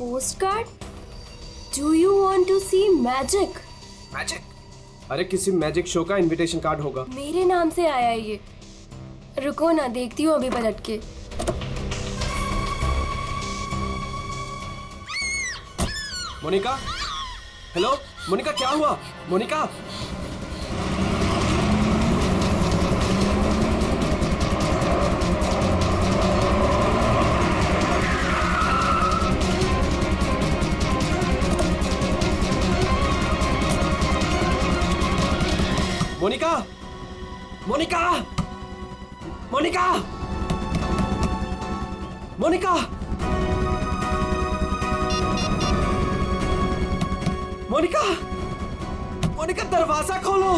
Postcard? Do you want to see magic? Magic? अरे किसी magic show का invitation card होगा। मेरे नाम से आया है ये। रुको ना, देखती हूँ अभी पलट के। मोनिका, हेलो मोनिका, क्या हुआ? मोनिका, मोनिका, मोनिका, मोनिका, मोनिका, मोनिका, मोनिका, दरवाजा खोलो।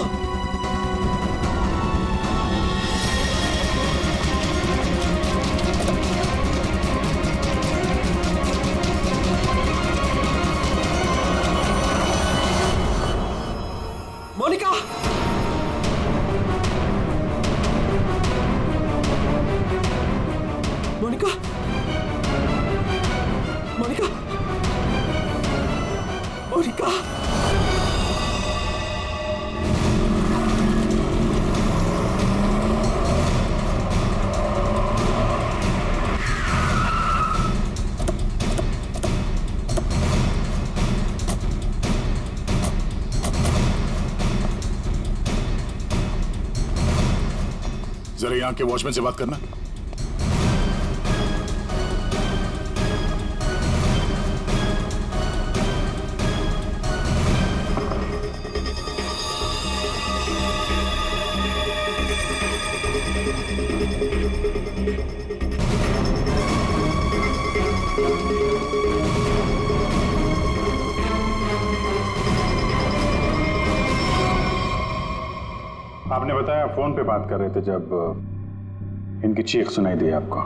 मोनिका, मोनिका, मोनिका, मोनिका, जरा यहाँ के वॉचमैन से बात करना। आपने बताया फोन पे बात कर रहे थे जब इनकी चीख सुनाई दी आपको।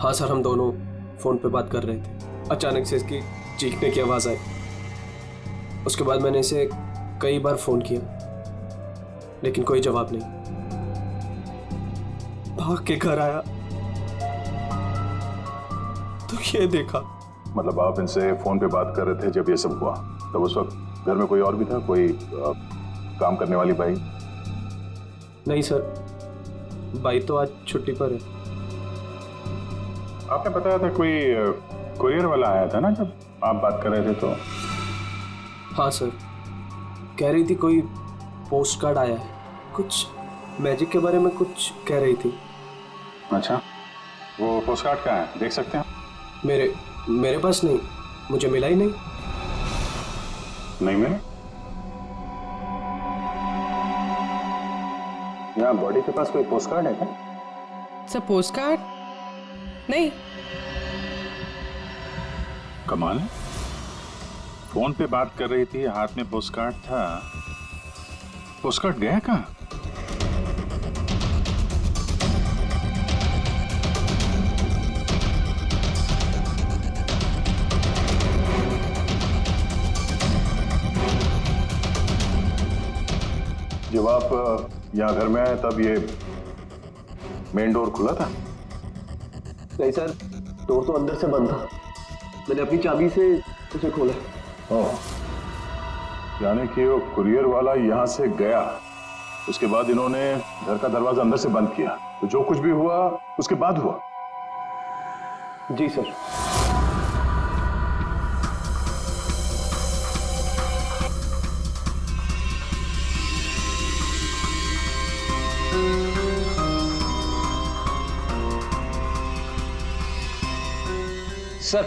हाँ सर, हम दोनों फोन पे बात कर रहे थे। अचानक से इसकी चीखने की आवाज आई। उसके बाद मैंने इसे कई बार फोन किया, लेकिन कोई जवाब नहीं। भाग के घर आया तो ये देखा। मतलब आप इनसे फोन पे बात कर रहे थे जब ये सब हुआ, तब उस वक्त घर में कोई और भी था? कोई काम करने वाली बाई? नहीं सर, बाई तो आज छुट्टी पर है। आपने बताया था कोई कुरियर वाला आया था ना जब आप बात कर रहे थे तो? हाँ सर, कह रही थी कोई पोस्ट कार्ड आया है, कुछ मैजिक के बारे में कुछ कह रही थी। अच्छा, वो पोस्ट कार्ड कहाँ है, देख सकते हैं? मेरे पास नहीं, मुझे मिला ही नहीं। नहीं मिला? यहाँ बॉडी के पास कोई पोस्ट कार्ड है क्या? सर पोस्ट कार्ड नहीं। कमाल है, फोन पे बात कर रही थी, हाथ में पोस्ट कार्ड था। पोस्ट कार्ड गया कहाँ? जब आप यहाँ घर में आए तब ये मेन डोर खुला था? नहीं सर, डोर तो अंदर से बंद था। मैंने अपनी चाबी से उसे खोला। ओह, यानी कि वो कुरियर वाला यहाँ से गया, उसके बाद इन्होंने घर का दरवाजा अंदर से बंद किया, तो जो कुछ भी हुआ उसके बाद हुआ? जी सर। सर,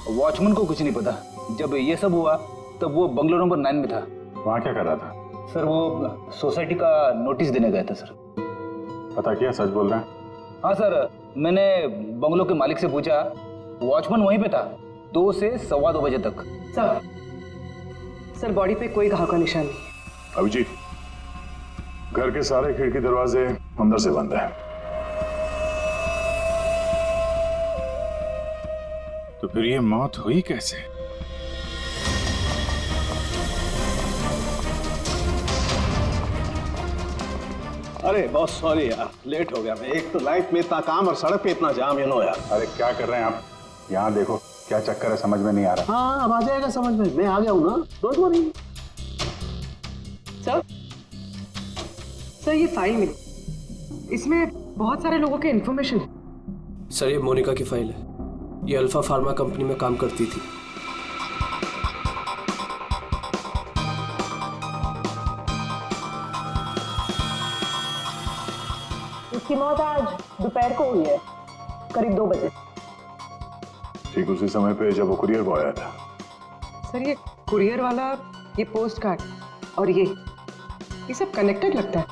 वॉचमैन को कुछ नहीं पता। जब ये सब हुआ तब वो बंगलो नंबर 9 में था। वहाँ क्या कर रहा था? सर वो सोसाइटी का नोटिस देने गया था सर। पता किया, सच बोल रहे हैं? हाँ सर, मैंने बंगलो के मालिक से पूछा, वॉचमैन वहीं पे था 2 से 2:15 बजे तक। सर बॉडी पे कोई घाव का निशान नहीं है। अभिजीत, घर के सारे खिड़की दरवाजे अंदर से बंद है। तो फिर ये मौत हुई कैसे? अरे बहुत सॉरी यार, लेट हो गया मैं। एक तो लाइफ में इतना काम और सड़क पे इतना जाम, यार। अरे क्या कर रहे हैं आप? यहाँ देखो क्या चक्कर है, समझ में नहीं आ रहा। हाँ अब आ जाएगा समझ में, मैं आ गया हूँ ना, डोंट वरी। सर सर ये फाइल मिली, इसमें बहुत सारे लोगों के इन्फॉर्मेशन है। सर ये मोनिका की फाइल है। ये अल्फा फार्मा कंपनी में काम करती थी। इसकी मौत आज दोपहर को हुई है, करीब 2 बजे। ठीक उसी समय पे जब वो कुरियर बॉय आया था। सर ये कुरियर वाला, ये पोस्ट कार्ड और ये सब कनेक्टेड लगता है।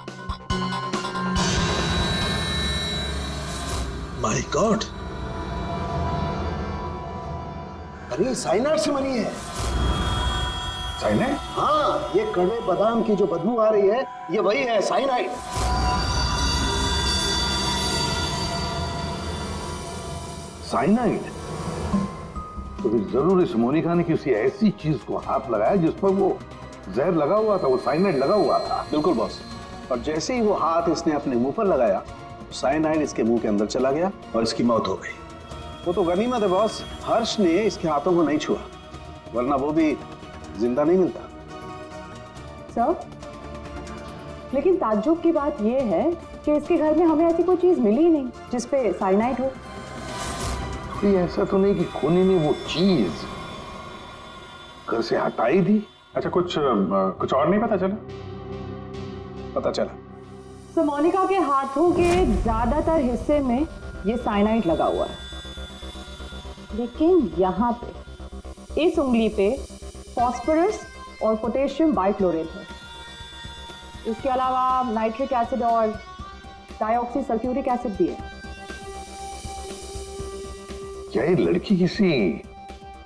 माय गॉड, अरे साइनाइड से बनी है। साइनाइड? हाँ, ये कड़वे बादाम की जो बदबू आ रही है, ये वही है, साइनाइड। साइनाइड? तो फिर जरूर इस मोनिका ने किसी ऐसी चीज को हाथ लगाया जिस पर वो जहर लगा हुआ था, वो साइनाइड लगा हुआ था। बिल्कुल बॉस। और जैसे ही वो हाथ इसने अपने मुंह पर लगाया, साइनाइड इसके मुंह के अंदर चला गया और इसकी मौत हो गई। वो तो गनीमत है बॉस, हर्ष ने इसके हाथों को नहीं छुआ, वरना वो भी जिंदा नहीं मिलता। सर, लेकिन ताज्जुब की बात यह है कि इसके घर में हमें ऐसी कोई चीज मिली ही नहीं जिसपे साइनाइड हो। कोई ऐसा तो नहीं कि खूनी ने वो चीज घर से हटाई थी? अच्छा, कुछ और नहीं पता चला? पता चला। तो मोनिका के हाथों के ज्यादातर हिस्से में ये साइनाइड लगा हुआ है, लेकिन यहाँ पे इस उंगली पे फास्फोरस और पोटेशियम बाइक्लोरेट है। इसके अलावा नाइट्रिक एसिड और डाइऑक्सी सल्फ्यूरिक एसिड भी है। क्या ये लड़की किसी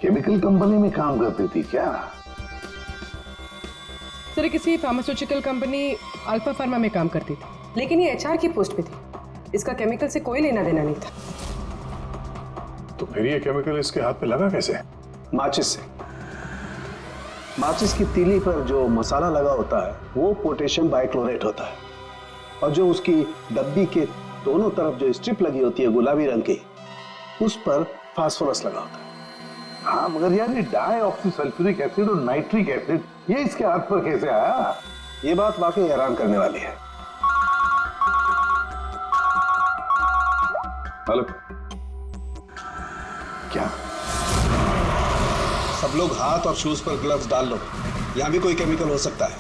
केमिकल कंपनी में काम करती थी क्या? सर किसी फार्मास्यूटिकल कंपनी अल्फा फार्मा में काम करती थी, लेकिन ये एचआर की पोस्ट पे थी। इसका केमिकल से कोई लेना देना नहीं था। तो फिर ये केमिकल इसके हाथ पे लगा कैसे? माचिस से। माचिस की तीली पर जो मसाला लगा होता है वो पोटेशियम बाइक्लोरेट होता है, और जो उसकी डब्बी के दोनों तरफ जो स्ट्रिप लगी होती है गुलाबी रंग की, उस पर फास्फोरस लगा होता है। हाँ, मगर यार ये डाइऑक्सी सल्फ्यूरिक एसिड और नाइट्रिक एसिड ये इसके हाथ पर कैसे आया? ये बात वाकई हैरान करने वाली है। हेलो, क्या? सब लोग हाथ और शूज पर ग्लव्स डाल लो, यहाँ भी कोई केमिकल हो सकता है।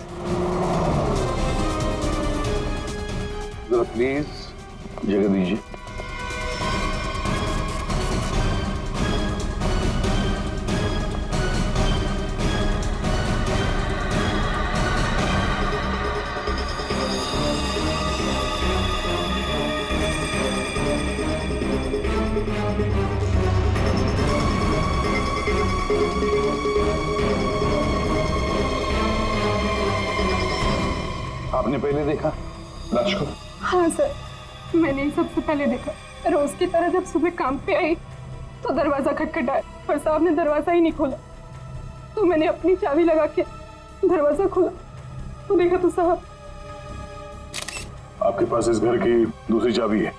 जरा प्लीज जगह दीजिए। आपने पहले देखा लाश को? हाँ सर, मैंने ही सबसे पहले देखा। रोज की तरह जब सुबह काम पे आई तो दरवाजा खटखटाया और साहब ने दरवाजा ही नहीं खोला, तो मैंने अपनी चाबी लगा के दरवाजा खोला तो देखा तो साहब। आपके पास इस घर की दूसरी चाबी है?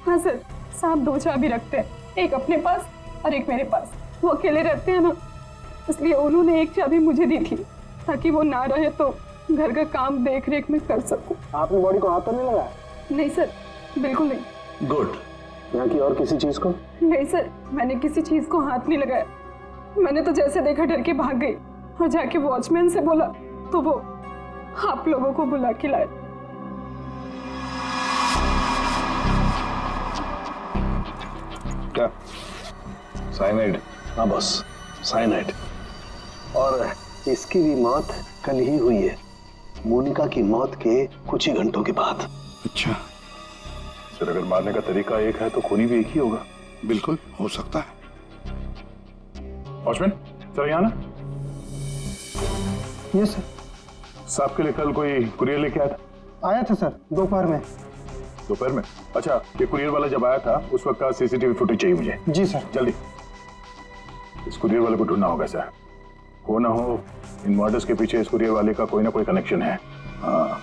हाँ सर, साहब 2 चाबी रखते हैं, एक अपने पास और एक मेरे पास। वो अकेले रहते हैं ना, इसलिए उन्होंने एक चाबी मुझे दी थी ताकि वो ना रहे तो घर का काम देख रेख में कर सकूं। आपने बॉडी को हाथ तो नहीं लगाया? नहीं सर, बिल्कुल नहीं। गुड। यहाँ की और किसी चीज को? नहीं सर, मैंने किसी चीज को हाथ नहीं लगाया। मैंने तो जैसे देखा डर के भाग गई और जाके वॉचमैन से बोला तो वो आप लोगों को बुला के लाए। क्या? साइनाइड? हाँ बॉस, साइनाइड। और इसकी भी मौत कल ही हुई है, मोनिका की मौत के कुछ ही घंटों के बाद। अच्छा सर, अगर मारने का तरीका एक है तो खूनी भी एक ही होगा। बिल्कुल हो सकता है। वॉचमैन सर, यहाँ ना। Yes sir. साहब के लिए कल कोई कुरियर लेके आया था? आया था सर, दोपहर में। दोपहर में? अच्छा, ये कुरियर वाला जब आया था उस वक्त का सीसीटीवी फुटेज चाहिए मुझे। जी सर। जल्दी। इस कुरियर वाले को ढूंढना होगा सर। हो ना हो इन मर्डर्स के पीछे इस कुरियर वाले का कोई ना कोई कनेक्शन है। हाँ।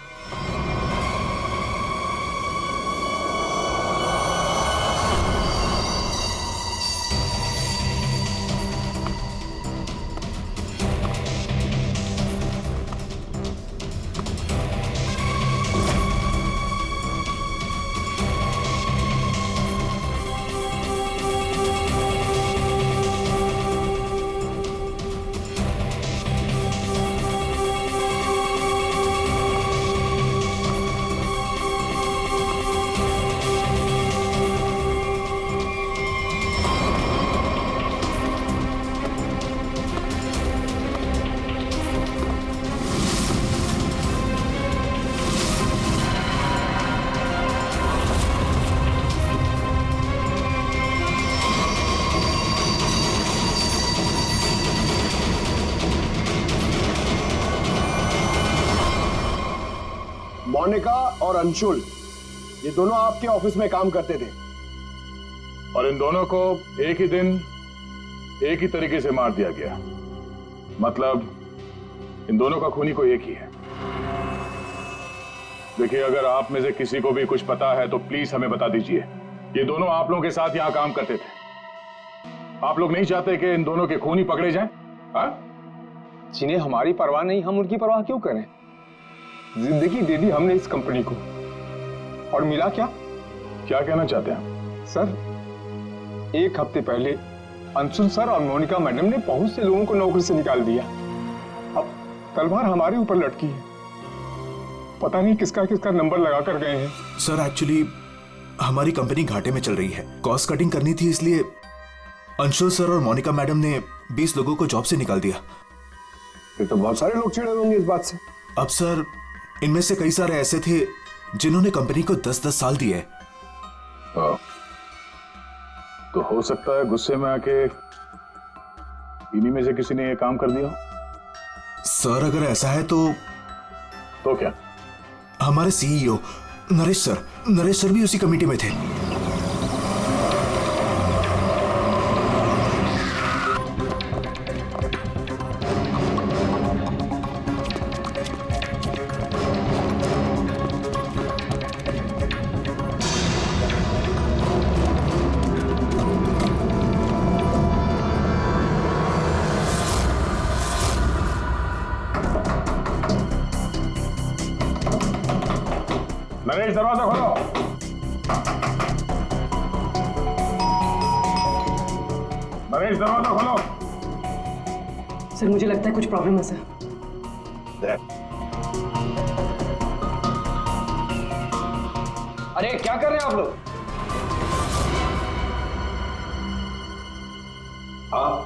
मोनिका और अंशुल, ये दोनों आपके ऑफिस में काम करते थे और इन दोनों को एक ही दिन एक ही तरीके से मार दिया गया। मतलब इन दोनों का खूनी कोई एक ही है। देखिए, अगर आप में से किसी को भी कुछ पता है तो प्लीज हमें बता दीजिए। ये दोनों आप लोगों के साथ यहां काम करते थे। आप लोग नहीं चाहते कि इन दोनों के खूनी पकड़े जाएं? जिन्हें हमारी परवाह नहीं, हम उनकी परवाह क्यों करें? जिंदगी दे दी हमने इस कंपनी को, और मिला क्या? क्या कहना चाहते हैं सर, एक हफ्ते पहले अंशुल सर और मोनिका मैडम ने बहुत से लोगों को नौकरी से निकाल दिया। अब तलवार हमारे ऊपर लटकी है। पता नहीं किसका किसका नंबर लगा कर गए हैं। सर, एक्चुअली हमारी कंपनी घाटे में चल रही है, कॉस्ट कटिंग करनी थी, इसलिए अंशुल सर और मोनिका मैडम ने 20 लोगों को जॉब से निकाल दिया। फिर तो बहुत सारे लोग चिढ़े होंगे इस बात से। अब सर, इनमें से कई सारे ऐसे थे जिन्होंने कंपनी को 10-10 साल दिए। तो हो सकता है गुस्से में आके इन्हीं में से किसी ने ये काम कर दिया। सर, अगर ऐसा है तो क्या? हमारे सीईओ नरेश सर भी उसी कमेटी में थे। नरेश, दरवाजा खोलो। नरेश, दरवाजा खोलो। सर, मुझे लगता है कुछ प्रॉब्लम है सर। अरे क्या कर रहे हैं आप लोग? आप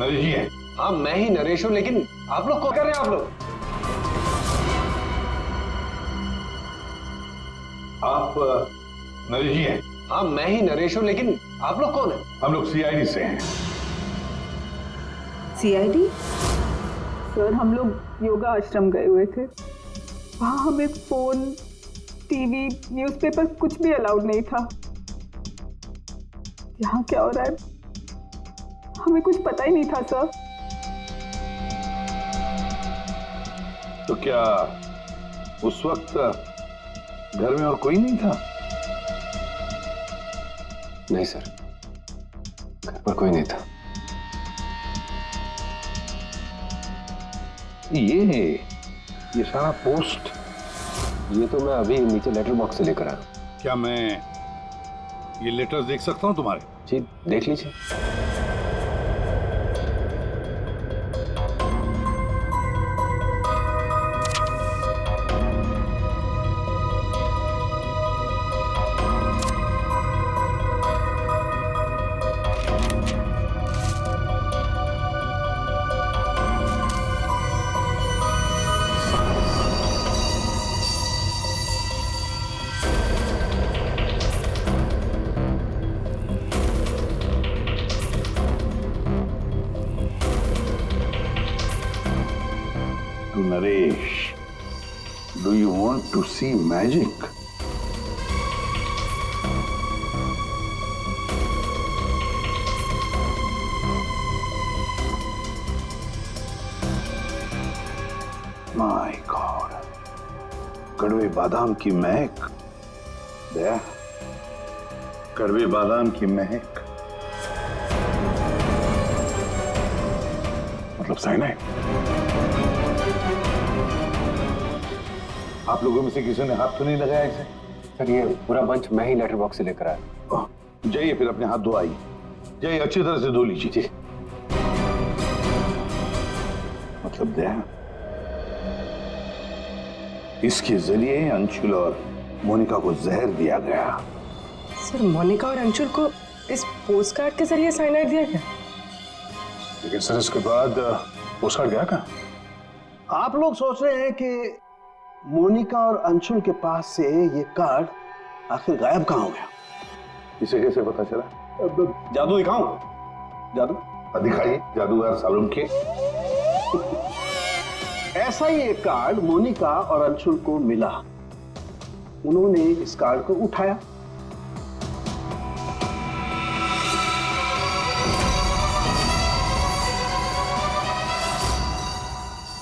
नरेश जी हैं? हाँ, मैं ही नरेश हूं, लेकिन आप लोग क्या कर रहे हैं? आप नरेश जी हैं? हाँ, मैं ही नरेश हूं, लेकिन आप लोग कौन है? हम लोग सीआईडी से हैं। सीआईडी? सर, हम लोग योगा आश्रम गए हुए थे। वहाँ हमें फोन, टीवी, न्यूज़पेपर कुछ भी अलाउड नहीं था। यहाँ क्या हो रहा है हमें कुछ पता ही नहीं था सर। तो क्या उस वक्त घर में और कोई नहीं था? नहीं सर, घर पर कोई नहीं था। ये सारा पोस्ट, ये तो मैं अभी नीचे लेटर बॉक्स से लेकर आया। क्या मैं ये लेटर देख सकता हूं तुम्हारे? जी, देख लीजिए। Naresh, do you want to see magic? My God, कड़वे बादाम की महक। दया, कड़वे बादाम की महक मतलब साइनाइड। आप लोगों में से किसी ने हाथ तो नहीं लगाया इसे? सर, ये पूरा बंच मैं ही लेटर बॉक्स से लेकर आया। जाइए, फिर अपने हाथ धोआइए। जाइए, अच्छी तरह से धो लीजिए। मतलब दया, इसके जरिए अंशुल और मोनिका को जहर दिया गया। सर, मोनिका और अंशुल को इस पोस्ट कार्ड के जरिए साइनाइड दिया गया? लेकिन सर, इसके बाद पोस्ट कार्ड गया कहाँ? आप लोग सोच रहे हैं कि मोनिका और अंशुल के पास से ये कार्ड आखिर गायब कहाँ हो गया? इसे कैसे पता चला? जादू दिखाऊं? जादू दिखाइए, जादूगर सालून के। ऐसा ही एक कार्ड मोनिका और अंशुल को मिला। उन्होंने इस कार्ड को उठाया।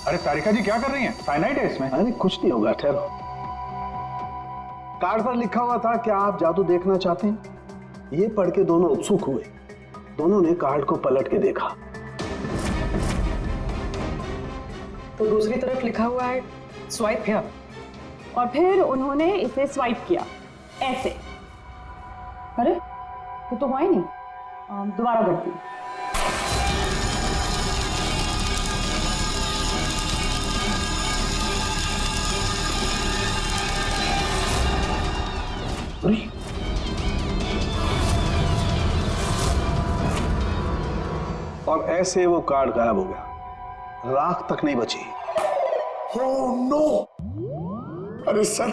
अरे तारिका जी क्या कर रही हैं? साइनाइड है इसमें। अरे कुछ नहीं होगा, ठहरो। कार्ड पर लिखा हुआ था, क्या आप जादू देखना चाहते हैं? ये पढ़ के दोनों उत्सुक हुए। दोनों ने कार्ड को पलट के देखा तो दूसरी तरफ लिखा हुआ है स्वाइप हियर। और फिर उन्होंने इसे स्वाइप किया ऐसे। अरे ये तो हुआ ही नहीं। दोबारा करती हूँ। और ऐसे वो कार्ड गायब हो गया, राख तक नहीं बची। Oh no! अरे सर,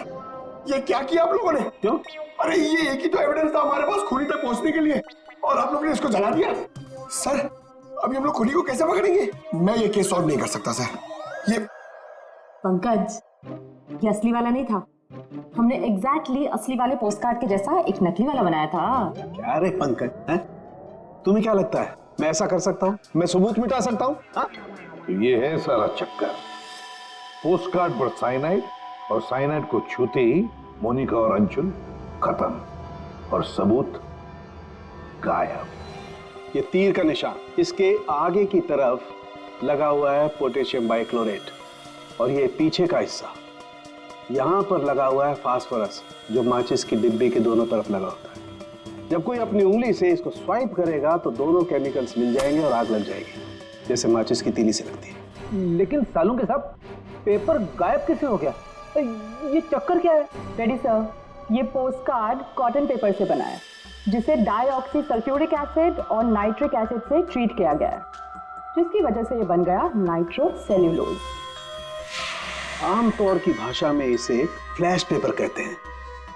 ये क्या किया आप लोगों ने? क्यों? अरे ये एक ही तो एविडेंस था हमारे पास खूनी तक पहुंचने के लिए, और आप लोगों ने इसको जला दिया। सर, अभी हम लोग खूनी को कैसे पकड़ेंगे? मैं ये केस सॉल्व नहीं कर सकता सर। ये पंकज, ये असली वाला नहीं था। हमने एग्जैक्टली असली वाले पोस्ट कार्ड के जैसा एक नकली वाला बनाया था। क्या रे पंकज, हैं? तुम्हें क्या लगता है मैं ऐसा कर सकता हूँ? मैं सबूत मिटा सकता हूँ? ये है सारा चक्कर। पोस्ट कार्ड पर साइनाइड, और साइनाइड को छूते ही मोनिका और अंशुल खत्म, और सबूत गायब। ये तीर का निशान, इसके आगे की तरफ लगा हुआ है पोटेशियम बाइक्लोरेट, और ये पीछे का हिस्सा यहां पर लगा हुआ है फास्फोरस, जो माचिस की डिब्बी के दोनों तरफ लगा होता है। जब कोई अपनी उंगली से इसको स्वाइप करेगा तो दोनों केमिकल्स मिल जाएंगे और आग लग जाएगी, जैसे माचिस की तीली से लगती है। लेकिन सालों के साथ पेपर गायब कैसे हो गया? ये चक्कर क्या है? रेडी सर, ये पोस्ट कार्ड कॉटन पेपर से बना है, जिसे डाईऑक्सी सल्फ्यूरिक एसिड और नाइट्रिक एसिड से ट्रीट किया गया है, जिसकी वजह से ये बन गया नाइट्रोसेल्यूलोज। आमतौर की भाषा में इसे फ्लैश पेपर कहते हैं।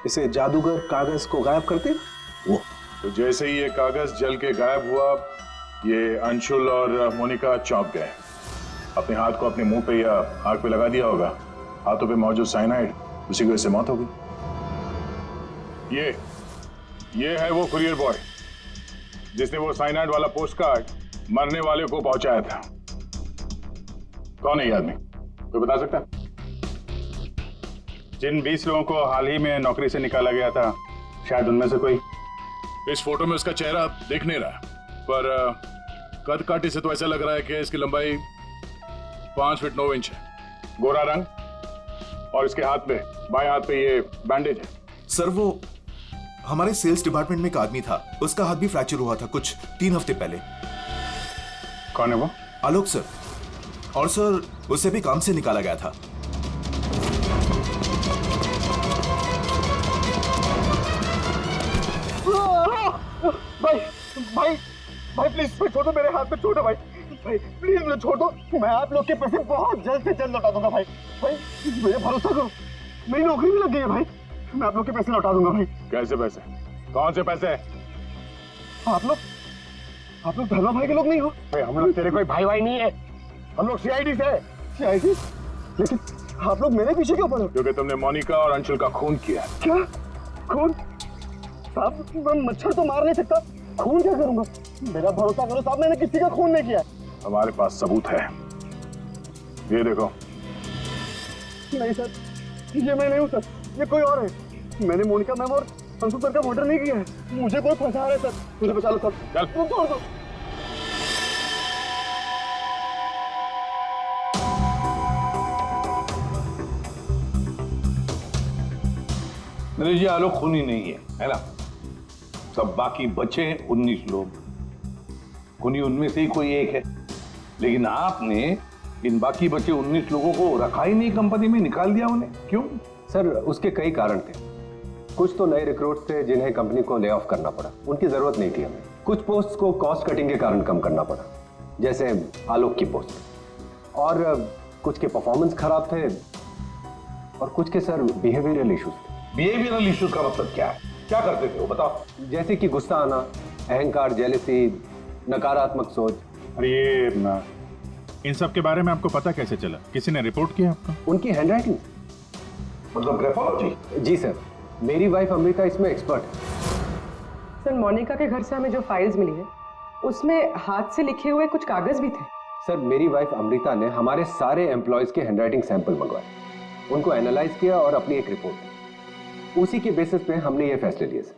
इसे जादूगर कागज को गायब करते हैं वो। तो जैसे ही ये कागज जल के गायब हुआ, ये अंशुल और मोनिका चौंक गए। अपने हाथ को अपने मुंह पे या आग पे लगा दिया होगा। हाथों पे मौजूद साइनाइड, उसी की वजह से मौत हो गई। ये है वो कुरियर बॉय जिसने वो साइनाइड वाला पोस्ट कार्ड मरने वाले को पहुंचाया था। कौन है ये आदमी? कोई बता सकता है? जिन 20 लोगों को हाल ही में नौकरी से निकाला गया था, शायद उनमें से कोई। इस फोटो में उसका चेहरा दिख नहीं रहा, पर कद काठी से तो ऐसा लग रहा है कि इसकी लंबाई 5 फीट 9 इंच है। गोरा रंग, और इसके हाथ पे, बाएं हाथ पे ये बैंडेज है। सर, वो हमारे सेल्स डिपार्टमेंट में एक आदमी था, उसका हाथ भी फ्रैक्चर हुआ था कुछ 3 हफ्ते पहले। कौन है वो? आलोक सर। और सर, उसे भी काम से निकाला गया था। भाई प्लीज छोड़ दो, मेरे हाथ में छोड़ दो भाई प्लीज मुझे छोड़ दो। मैं आप लोग के पैसे बहुत जल्द से जल्द लौटा दूंगा भाई मुझे भरोसा करो, मेरी नौकरी भी लग गई है भाई, मैं आप लोग के पैसे लौटा दूंगा भाई। कैसे पैसे? कौन से पैसे? आप लोग धर्मा भाई के लोग नहीं हो भाई? हम लोग तेरे कोई भाई नहीं है, हम लोग सीआईडी से। सीआईडी? लेकिन आप लोग मेरे पीछे क्यों पड़े? क्योंकि तुमने मोनिका और अंशुल का खून किया। क्या खून? साहब, मैं मच्छर तो मार नहीं सकता, खून क्या करूंगा? मेरा भरोसा करो साहब, मैंने किसी का खून नहीं किया। हमारे पास सबूत है, ये देखो। नहीं सर, ये मैं नहीं हूँ सर, ये कोई और है। मैंने मोनिका मैम और अंशुल सर का मर्डर नहीं किया है, मुझे कोई फंसा रहा है सर, मुझे बचा लो सर। चल छोड़ दो। नरेश जी, आलोक खूनी नहीं है ना? सब बाकी बचे 19 लोग, खूनी उनमें से ही कोई एक है। लेकिन आपने इन बाकी बचे 19 लोगों को रखा ही नहीं कंपनी में, निकाल दिया उन्हें, क्यों? सर, उसके कई कारण थे। कुछ तो नए रिक्रूट थे जिन्हें कंपनी को ले ऑफ करना पड़ा, उनकी जरूरत नहीं थी हमें। कुछ पोस्ट को कॉस्ट कटिंग के कारण कम करना पड़ा, जैसे आलोक की पोस्ट। और कुछ के परफॉर्मेंस खराब थे, और कुछ के सर बिहेवियरल इश्यूज थे। बिहेवियरल इश्यूज का मतलब क्या है? क्या करते थे वो, बताओ। जैसे कि गुस्सा आना, अहंकार, जेलसी, नकारात्मक सोच। अरे इन सब के बारे में आपको पता कैसे चला? किसी ने रिपोर्ट किया आपको? उनकी हैंडराइटिंग। मतलब ग्राफोलॉजी? जी सर, मेरी वाइफ अमृता इसमें एक्सपर्ट है। सर, मोनिका के घर से हमें जो फाइल्स मिली है उसमें हाथ से लिखे हुए कुछ कागज भी थे। सर, मेरी वाइफ अमृता ने हमारे सारे एम्प्लॉयज के हैंडराइटिंग सैंपल मंगवाए, उनको एनालाइज किया और अपनी एक रिपोर्ट दी। उसी के बेसिस पे हमने ये फैसले लिए सर।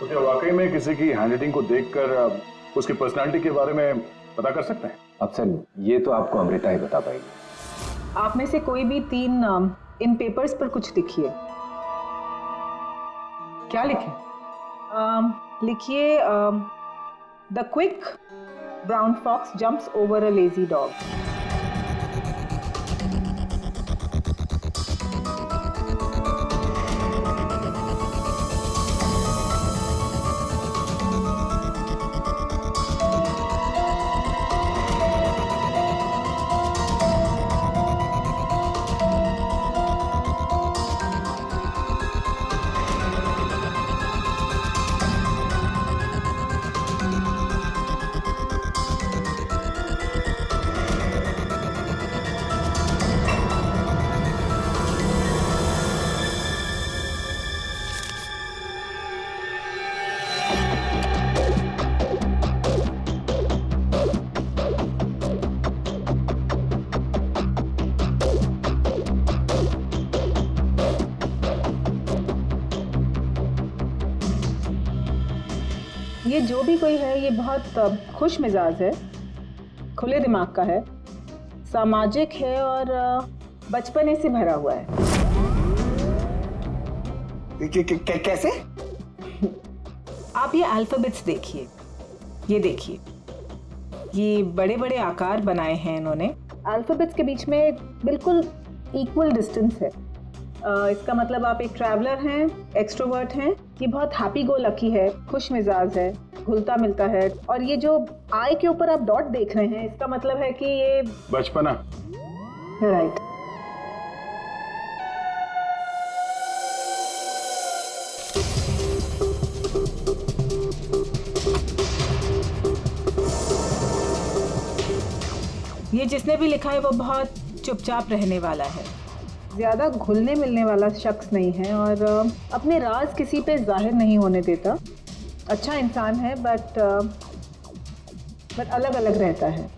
तो क्या वाकई में किसी की हैंडराइटिंग को देखकर उसकी पर्सनालिटी के बारे में पता कर सकते हैं? अब सर, ये तो आपको अमृता ही बता पाएगी। आप में से कोई भी 3 नाम इन पेपर्स पर कुछ लिखिए। क्या लिखे? लिखिए the quick brown fox jumps over a lazy dog. ये जो भी कोई है ये बहुत खुश मिजाज है, खुले दिमाग का है, सामाजिक है और बचपने से भरा हुआ है। कैसे? आप ये अल्फाबेट्स देखिए, ये देखिए, ये बड़े बड़े आकार बनाए हैं इन्होंने। अल्फाबेट्स के बीच में बिल्कुल इक्वल डिस्टेंस है। इसका मतलब आप एक ट्रैवलर हैं, एक्सट्रोवर्ट हैं, ये बहुत हैप्पी गो लकी है, खुश मिजाज है, घुलता मिलता है। और ये जो आई के ऊपर आप डॉट देख रहे हैं, इसका मतलब है कि ये बचपना। राइट। ये जिसने भी लिखा है वो बहुत चुपचाप रहने वाला है, ज़्यादा घुलने मिलने वाला शख्स नहीं है और अपने राज किसी पे जाहिर नहीं होने देता। अच्छा इंसान है बट अलग अलग रहता है।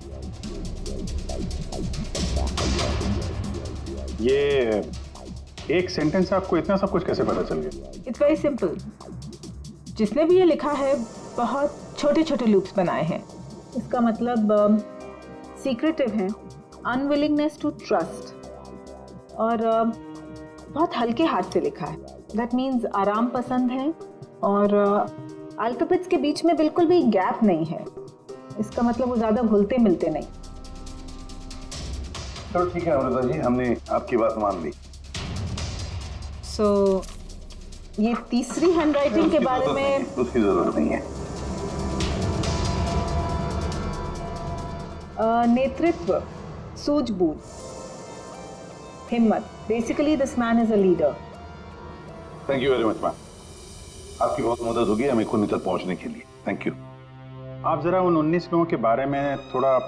ये एक सेंटेंस से आपको इतना सब कुछ कैसे पता चल गया? It's very simple. जिसने भी ये लिखा है बहुत छोटे छोटे लूप्स बनाए हैं। इसका मतलब सीक्रेटिव है, अनविलिंगनेस टू ट्रस्ट, और बहुत हल्के हाथ से लिखा है। दैट मीन्स आराम पसंद है और अल्फाबेट्स के बीच में बिल्कुल भी गैप नहीं है। इसका मतलब वो ज़्यादा घुलते मिलते नहीं। चलो ठीक है अमृता जी, हमने आपकी बात मान ली। सो ये तीसरी हैंडराइटिंग के बारे में उसकी जरूरत नहीं है। नेतृत्व, सूझबूझ, हिम्मत। Basically this man is a leader. Thank you very much ma'am, आपकी बहुत मदद होगी हमें खूनी तक पहुंचने के लिए। Thank you. आप जरा उन 19 लोगों के बारे में थोड़ा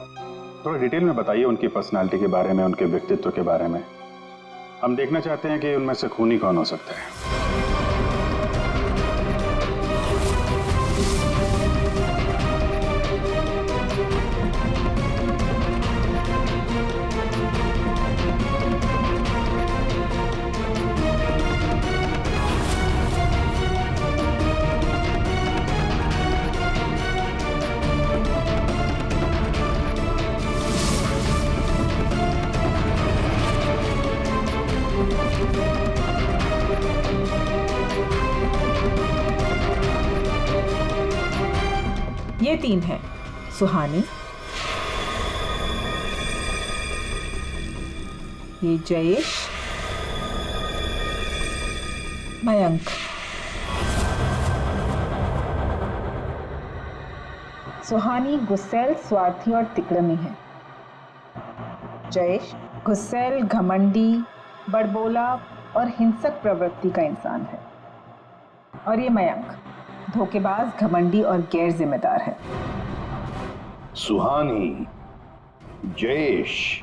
डिटेल में बताइए, उनकी पर्सनालिटी के बारे में, उनके व्यक्तित्व के बारे में। हम देखना चाहते हैं कि उनमें से खूनी कौन हो सकता है। ये 3 हैं, सुहानी, ये जयेश, मयंक। सुहानी गुस्सैल, स्वार्थी और तिकड़मी है। जयेश गुस्सैल, घमंडी, बड़बोला और हिंसक प्रवृत्ति का इंसान है। और ये मयंक धोखेबाज, घमंडी और गैर जिम्मेदार है। सुहानी जयेश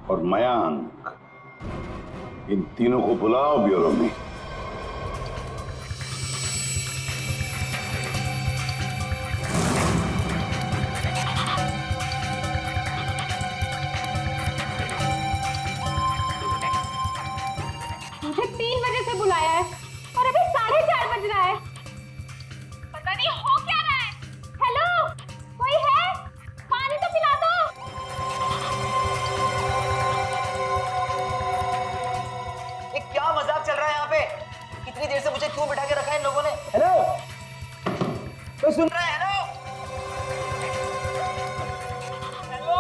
और मयांक, इन तीनों को बुलाओ ब्यूरो में। मुझे 3 बजे से बुलाया है और अभी 4:30 बज रहा है। पता नहीं हो क्या रहा है। हेलो, कोई है? पानी तो पिला दो। ये क्या मजाक चल रहा है यहाँ पे? कितनी देर से मुझे क्यों बिठा के रखा है इन लोगों ने? हेलो, कोई सुन रहा है? हेलो, हेलो,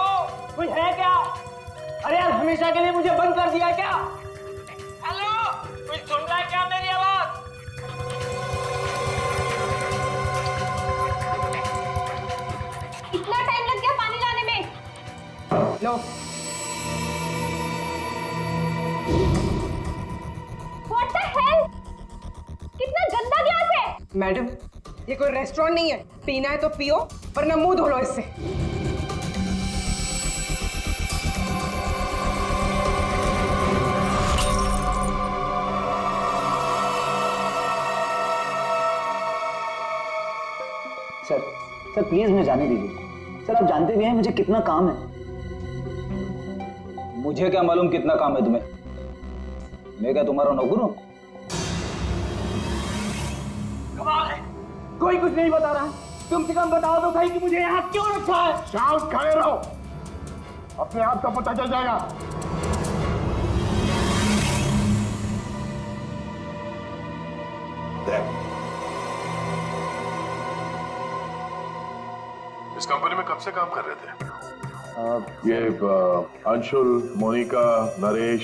कोई है क्या? अरे यार, हमेशा के लिए मुझे बंद कर दिया क्या? हेलो, कोई सुन रहा है क्या मेरी आवाज? इतना टाइम लग गया पानी लाने में। लो, What the hell? कितना गंदा ग्लास है। मैडम, ये कोई रेस्टोरेंट नहीं है। पीना है तो पियो, वरना मुंह धो लो इससे। सर प्लीज मुझे जाने दीजिए। सर आप जानते भी हैं मुझे कितना काम है। मुझे क्या मालूम कितना काम है तुम्हें? मैं क्या तुम्हारा नौकर हूं? कमाल है, कोई कुछ नहीं बता रहा। कम से कम बताओ तो सही कि मुझे यहाँ क्यों रखा है। शांत खड़े रहो, अपने आप का पता चल जाएगा। इस कंपनी में कब से काम कर रहे थे? ये अंशुल, मोनिका, नरेश,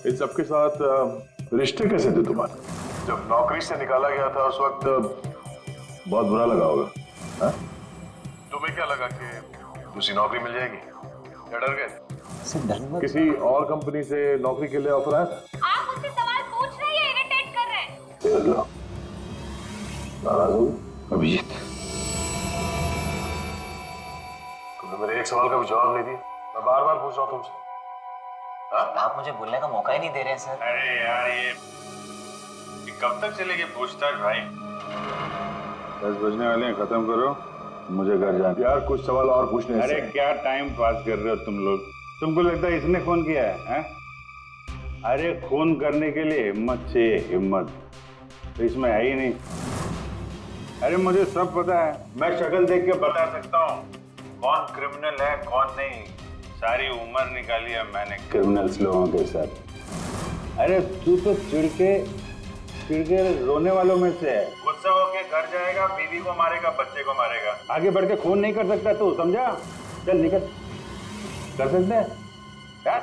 इन सबके साथ रिश्ते कैसे थे तुम्हारे? जब नौकरी से निकाला गया था उस वक्त बहुत बुरा लगा होगा, हाँ? तुम्हें क्या लगा कि दूसरी नौकरी मिल जाएगी? क्या डर गए? किसी और कंपनी से नौकरी के लिए ऑफर आया था? आप मुझसे सवाल पूछ रहे हैं, इरिटेट कर रहे हैं। नाराज हो अभिजीत? तुमने मेरे एक सवाल का भी जवाब नहीं दिया। मैं बार बार पूछ रहा हूँ तुमसे। आप मुझे बोलने का मौका ही नहीं दे रहे हैं सर। अरे यार, ये कब तक चलेगी पूछताछ भाई? 10 बजने वाले हैं, खत्म करो, मुझे घर जाना। यार कुछ सवाल और पूछने। अरे क्या टाइम पास कर रहे हो तुम लोग? तुमको लगता है इसने फोन किया है? अरे खून करने के लिए हिम्मत चाहिए, हिम्मत तो इसमें है ही नहीं। अरे मुझे सब पता है, मैं शक्ल देख के बता सकता हूँ कौन क्रिमिनल है कौन नहीं। सारी उम्र निकाली है मैंने क्रिमिनल्स लोगों के साथ। अरे तू तो चिढ़ के रोने वालों में से है। गुस्सा होके घर जाएगा, बीवी को मारेगा, बच्चे को मारेगा, आगे बढ़ के खून नहीं कर सकता तू, समझा? चल निकल, कर सकता है यार?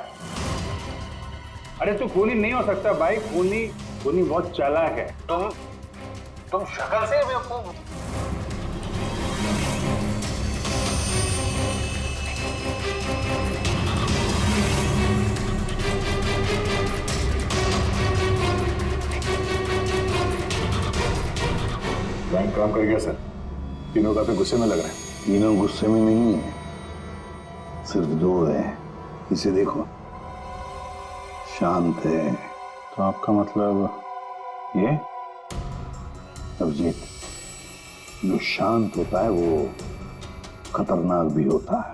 अरे तू खूनी नहीं हो सकता भाई, खूनी बहुत चालाक है। तुम शक्ल से बेवकूफ। बैंक काम कर गया सर। तीनों काफी गुस्से में लग रहे हैं। तीनों गुस्से में नहीं है, सिर्फ 2 है। इसे देखो, शांत है। तो आपका मतलब ये? अभिजीत, जो शांत होता है वो खतरनाक भी होता है।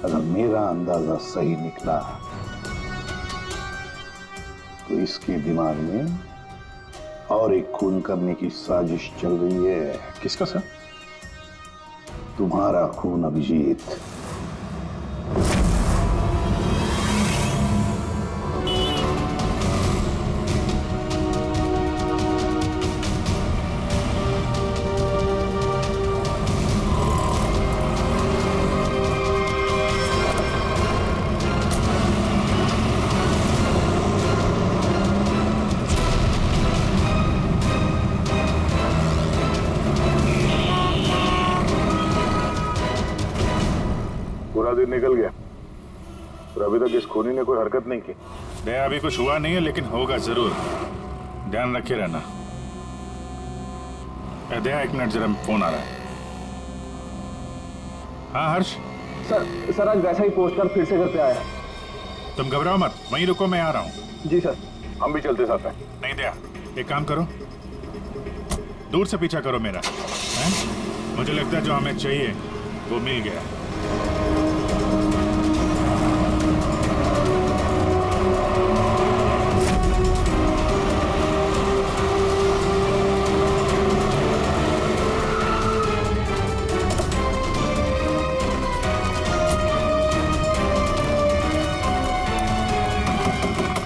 अगर मेरा अंदाजा सही निकला तो इसके दिमाग में और एक खून करने की साजिश चल रही है। किसका सर? तुम्हारा खून अभिजीत। पूरा दिन निकल गया और अभी तक इस खूनी ने कोई हरकत नहीं की। दया अभी कुछ हुआ नहीं है, लेकिन होगा जरूर, ध्यान रखे रहना। दया 1 मिनट, जरा फोन आ रहा है। हाँ हर्ष? सर आज वैसा ही पोस्ट कर फिर से घर पे आया। तुम घबराओ मत, वहीं रुको, मैं आ रहा हूँ। जी सर। हम भी चलते साथ हैं। नहीं दया, एक काम करो, दूर से पीछा करो मेरा, हैं? मुझे लगता है जो हमें चाहिए वो मिल गया।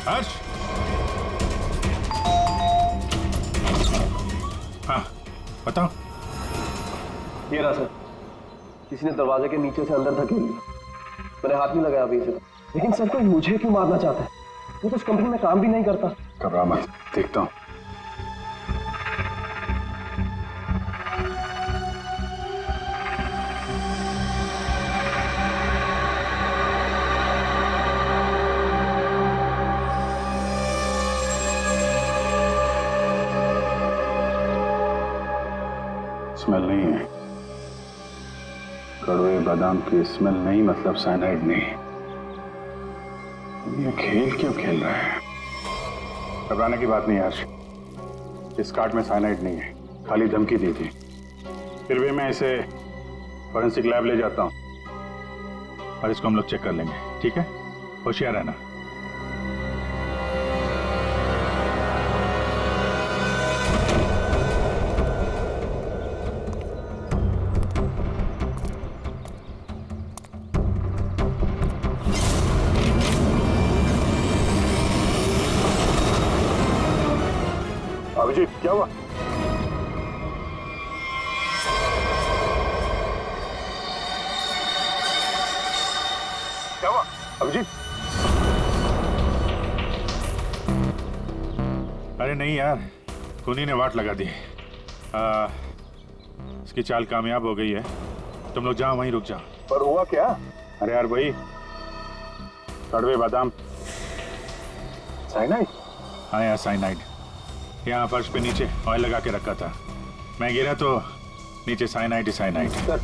हर्ष, हाँ बताओ। ये रहा सर, किसी ने दरवाजे के नीचे से अंदर धकेल लिया। मैंने हाथ नहीं लगाया अभी से, लेकिन सर कोई मुझे क्यों मारना चाहता है? वो तो उस कंपनी में काम भी नहीं करता। घबरा मत, देखता हूँ। स्मेल नहीं है, कड़वे बादाम की स्मेल नहीं, मतलब साइनाइड नहीं। ये खेल क्यों खेल रहा है? घबराने की बात नहीं हर्ष, इस कार्ड में साइनाइड नहीं है, खाली धमकी दी थी। फिर भी मैं इसे फॉरेंसिक लैब ले जाता हूं और इसको हम लोग चेक कर लेंगे, ठीक है? होशियार रहना। अभिजीत क्या हुआ? क्या हुआ अभिजीत? अरे नहीं यार, खूनी ने वाट लगा दी। इसकी चाल कामयाब हो गई है। तुम लोग जाओ, वहीं रुक जाओ। पर हुआ क्या? अरे यार वही कड़वे बादाम। साइनाइड? हाँ यार साइनाइड। यहाँ फर्श पे नीचे ऑयल लगा के रखा था, मैं गिरा तो नीचे साइनाइड ही साइनाइड। सर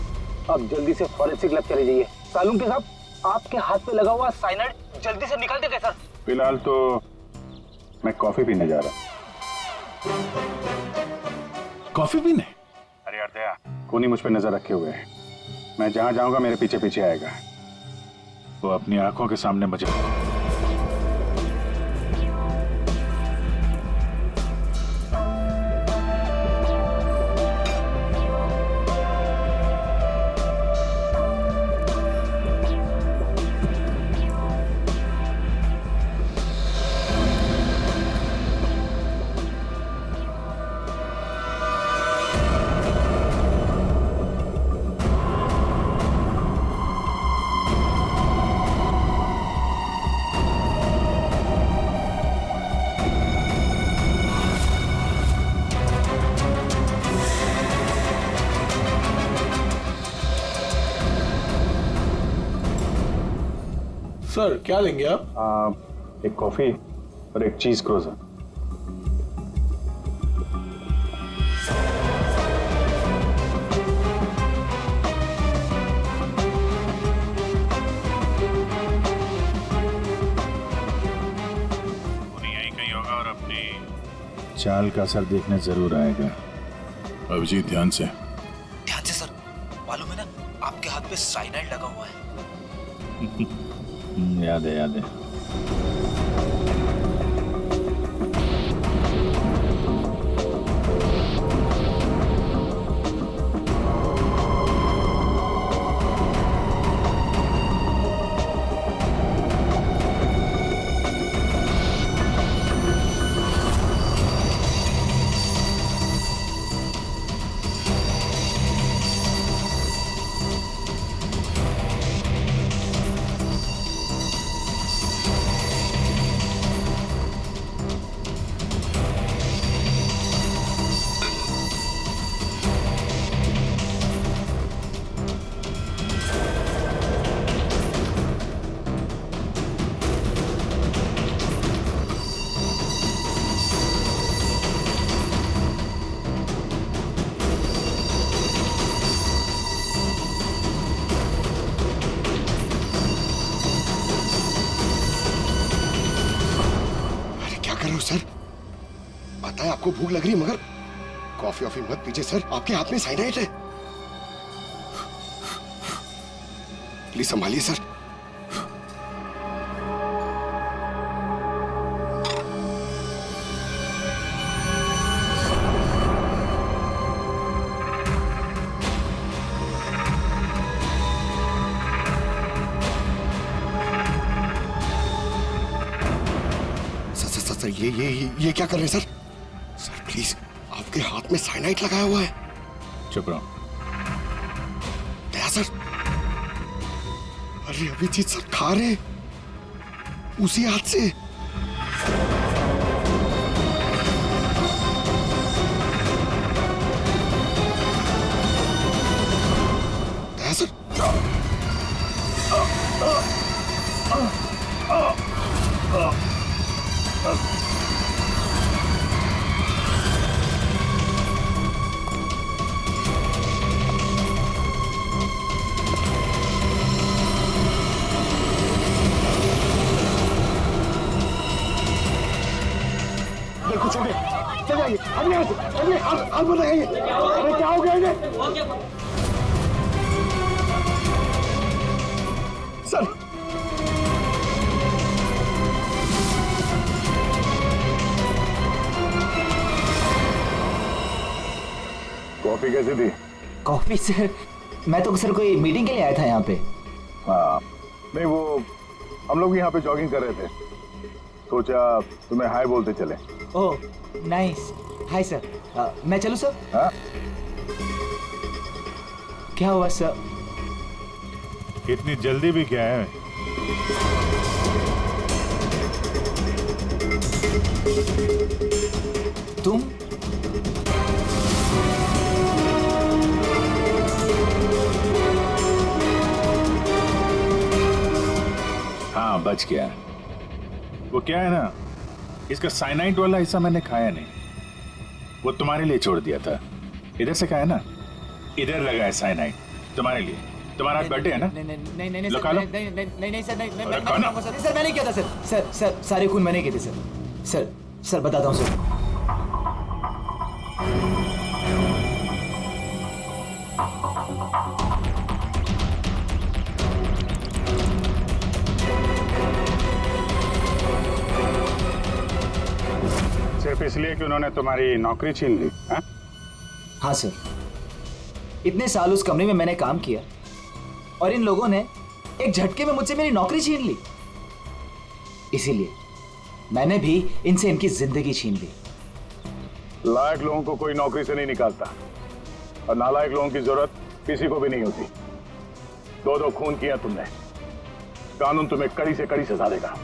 आप जल्दी से फॉरेंसिक लैब चले जाइए। सालून के साहब, आपके हाथ पे लगा हुआ साइनाइड जल्दी से निकाल देगा सर। फिलहाल तो मैं कॉफी पीने जा रहा। कॉफी पीने? अरे यार दया, खूनी मुझ पे नजर रखे हुए है। मैं जहां जाऊंगा मेरे पीछे पीछे आएगा। वो अपनी आंखों के सामने मुझे सर क्या लेंगे आप? एक कॉफी और एक चीज क्रोजर। यहीं कहीं होगा और अपनी चाल का असर देखने जरूर आएगा। अभिजीत ध्यान से। ध्यान से सर, मालूम है ना आपके हाथ पे साइनाइड लगा हुआ है। याद है याद है। सर, पता है आपको भूख लग रही है, मगर कॉफी वॉफी मत पीजिए सर, आपके हाथ में साइनाइड है। Please संभालिए sir. सर ये क्या कर रहे हैं सर? सर प्लीज, आपके हाथ में साइनाइड लगाया हुआ है। चुप रहो। दया सर, अरे अभिजीत सर खा रहे उसी हाथ से। दया सर, कुछ हो गया, चल जाइए, अभी आप बताइए, अरे क्या हो गया इन्हें? सर, कॉफी कैसी थी? कॉफी सर, मैं तो सर कोई मीटिंग के लिए आया था यहाँ पे। हाँ, नहीं वो हम लोग यहाँ पे जॉगिंग कर रहे थे, सोचा तुम्हें हाय बोलते चले। Oh nice, hi sir. मैं चलूँ सर? हाँ? क्या हुआ सर? इतनी जल्दी भी क्या है? तुम? हाँ बच गया। वो क्या है ना, इसका साइनाइड वाला हिस्सा मैंने खाया नहीं, वो तुम्हारे लिए छोड़ दिया था। इधर से खाया ना, इधर लगा है साइनाइड तुम्हारे लिए। तुम्हारा बर्थडे है ना? नहीं लो खा लो। नहीं सर, नहीं अरे खाना। सर, मैंने किया था सर, सारे खून मैंने किए थे सर, बताता हूँ सर। सिर्फ इसलिए कि उन्होंने तुम्हारी नौकरी छीन ली? हाँ सर, इतने साल उस कंपनी में मैंने काम किया और इन लोगों ने एक झटके में मुझसे मेरी नौकरी छीन ली। इसीलिए मैंने भी इनसे इनकी जिंदगी छीन ली। लायक लोगों को कोई नौकरी से नहीं निकालता और नालायक लोगों की जरूरत किसी को भी नहीं होती। दो खून किया तुमने, कानून तुम्हें कड़ी से कड़ी सजा देगा।